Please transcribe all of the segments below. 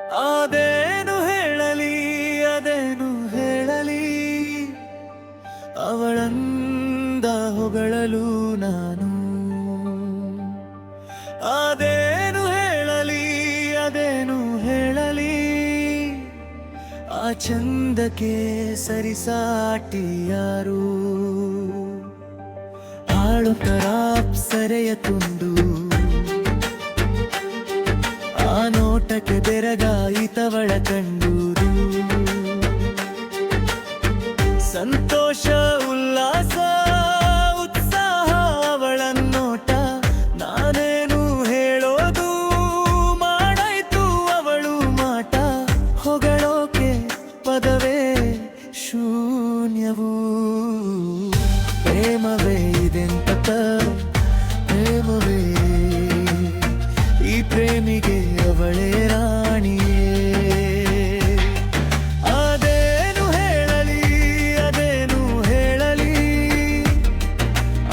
ಅದೇನು ಹೇಳಲಿ ಅದೇನು ಹೇಳಲಿ, ಅವಳಂದ ಹೊಗಳಲು ನಾನು. ಅದೇನು ಹೇಳಲಿ ಅದೇನು ಹೇಳಲಿ, ಆ ಚಂದಕ್ಕೆ ಸರಿಸಾಟಿ ಯಾರು. ಆಳುತ್ತರ ಅಪ್ಸರೆಯ ತುಂಡು, ಆ ನೋಟಕ್ಕೆ ಬೆರಗಾಯಿತವಳ ಕಂಡೂರು. ಸಂತೋಷ ಉಲ್ಲಾಸ ಉತ್ಸಾಹ ಅವಳನ್ನೋಟ, ನಾನೇನು ಹೇಳೋದು ಮಾಡಾಯ್ತು ಅವಳು ಮಾಟ. ಹೊಗಳೋಕೆ ಪದವೇ ಶೂನ್ಯವು, ಪ್ರೇಮವೇ ಇದೆಂತ ಪ್ರೇಮವೇ, ಈ ಪ್ರೇಮಿಗೆ ಅವಳೇ ರಾಣಿಯೇ. ಅದೇನು ಹೇಳಲಿ ಅದೇನು ಹೇಳಲಿ,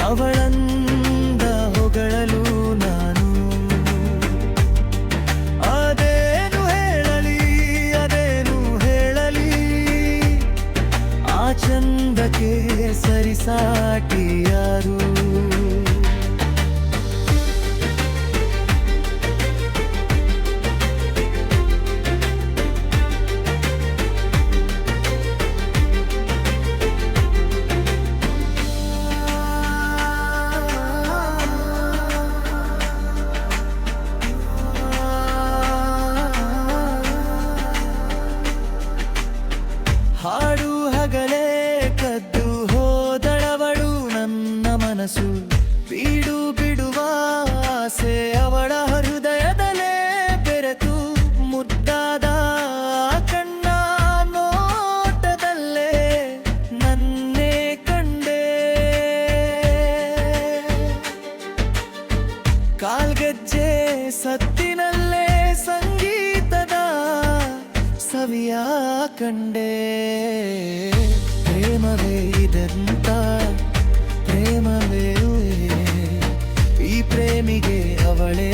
ಅವಳಂದ ಹೊಗಳಲು ನಾನು. ಅದೇನು ಹೇಳಲಿ ಅದೇನು ಹೇಳಲಿ, ಆ ಚಂದಕ್ಕೆ ಸರಿಸಾಟಿ ಯಾರು. ಹಾಡು ಹಗಲೇ ಕದ್ದು ಹೋದಳವಳು ನನ್ನ ಮನಸ್ಸು, ಬೀಡು ಬಿಡುವ ಆಸೆ ಅವಳ ಹೃದಯದಲ್ಲೇ ಬೆರೆತು. ಮುದ್ದಾದ ಕಣ್ಣ ನೋಟದಲ್ಲೇ ನನ್ನೇ ಕಂಡೆ, ಕಾಲ್ಗೆಜ್ಜೆ ಸತ್ತಿನಲ್ಲೇ ಸಂಗೀತದ ಸವಿಯ ಕಂಡೆ. ಪ್ರೇಮವೇ ಇದೆಂತ ಪ್ರೇಮವೇ, ಈ ಪ್ರೇಮಿಗೆ ಅವಳೇ